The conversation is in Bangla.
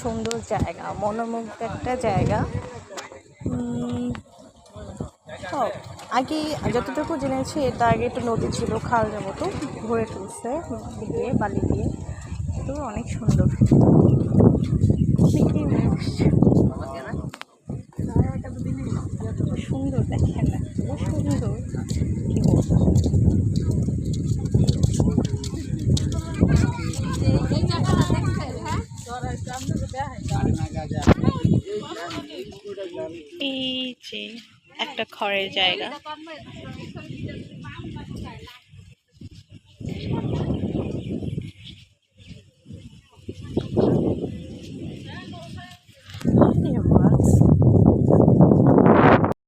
সুন্দর জায়গা, মনোমুগ্ধ একটা জায়গা। আগে যতটুকু জেনেছি এটা আগে একটু নদী ছিল, খালের মতো ভরে তুলছে দিয়ে বালি দিয়ে। তো অনেক সুন্দর, সুন্দর দেখেন না, খুব সুন্দর, কি বলবো। এই যে একটা খড়ের জায়গা।